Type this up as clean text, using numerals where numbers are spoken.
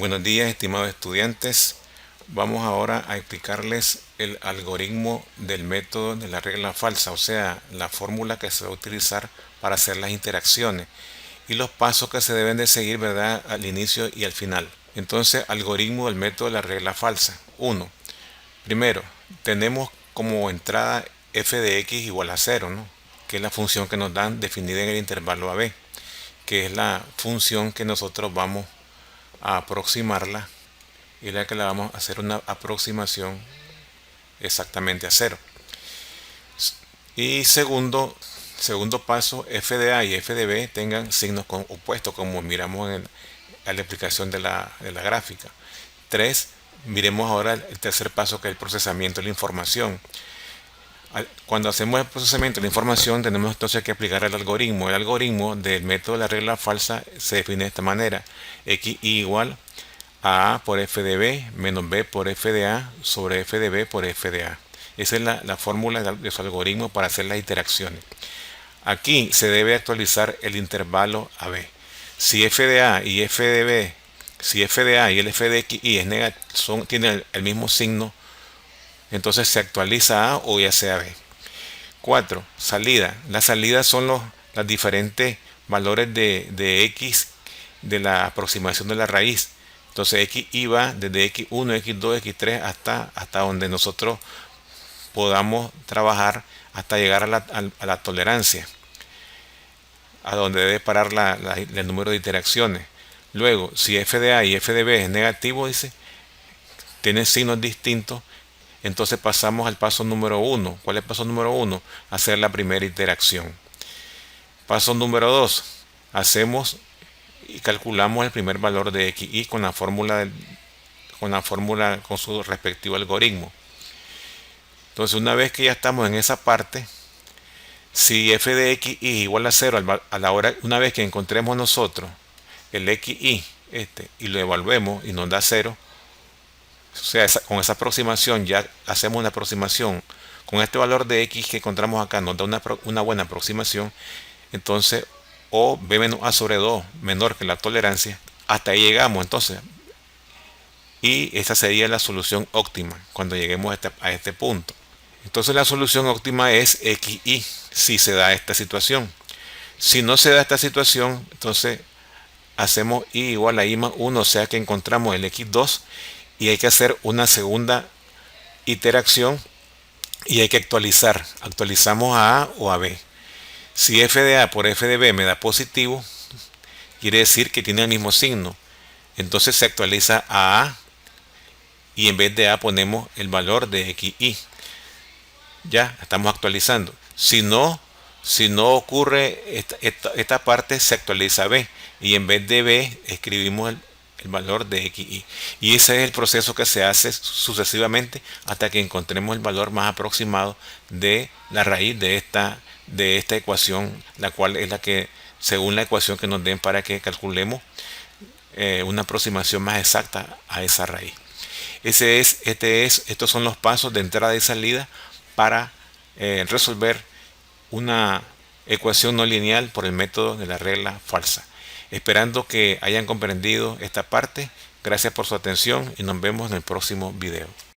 Buenos días, estimados estudiantes. Vamos ahora a explicarles el algoritmo del método de la regla falsa, o sea, la fórmula que se va a utilizar para hacer las interacciones y los pasos que se deben de seguir, ¿verdad?, al inicio y al final. Entonces, algoritmo del método de la regla falsa. 1. Primero, tenemos como entrada f de x igual a 0, ¿no?, que es la función que nos dan definida en el intervalo AB, que es la función que nosotros vamos a aproximarla y la que la vamos a hacer una aproximación exactamente a 0. Y segundo paso, f de a y f de b tengan signos opuestos, como miramos en la explicación de la gráfica. 3. Miremos ahora el tercer paso, que es el procesamiento de la información. Cuando hacemos el procesamiento de la información, tenemos entonces que aplicar el algoritmo. El algoritmo del método de la regla falsa se define de esta manera: x igual a por f de b menos b por f de a sobre f de b por f de a. Esa es la fórmula de su algoritmo para hacer las interacciones. Aquí se debe actualizar el intervalo AB. Si f de a y f de b, si f de a y el f de x y tienen el mismo signo, entonces se actualiza A o ya sea B. 4. Salida. Las salidas son los diferentes valores de x de la aproximación de la raíz. Entonces x va desde x1, x2, x3 hasta donde nosotros podamos trabajar hasta llegar a la tolerancia, a donde debe parar el número de interacciones. Luego, si f de a y f de b es negativo, tienen signos distintos, entonces pasamos al paso número 1. ¿Cuál es el paso número 1? Hacer la primera interacción. Paso número 2. Hacemos y calculamos el primer valor de x y con la fórmula con su respectivo algoritmo. Entonces, una vez que ya estamos en esa parte, si f de x y igual a 0 a la hora, una vez que encontremos nosotros el x y lo evaluemos y nos da 0, o sea, con esa aproximación ya hacemos una aproximación. Con este valor de x que encontramos acá nos da una buena aproximación. Entonces, o b menos a sobre 2 menor que la tolerancia. Hasta ahí llegamos entonces. Y esa sería la solución óptima cuando lleguemos a este punto. Entonces la solución óptima es xy si se da esta situación. Si no se da esta situación, entonces hacemos y igual a y más 1, o sea que encontramos el x2 y hay que hacer una segunda iteración y hay que actualizar. Actualizamos a A o a B. Si f de a por f de b me da positivo, quiere decir que tiene el mismo signo. Entonces se actualiza a A y en vez de A ponemos el valor de xy. Ya estamos actualizando. Si no ocurre esta parte, se actualiza a B y en vez de B escribimos el valor de xy. Y ese es el proceso que se hace sucesivamente hasta que encontremos el valor más aproximado de la raíz de esta ecuación, la cual es la que, según la ecuación que nos den para que calculemos una aproximación más exacta a esa raíz. Estos son los pasos de entrada y salida para resolver una ecuación no lineal por el método de la regla falsa. Esperando que hayan comprendido esta parte. Gracias por su atención y nos vemos en el próximo video.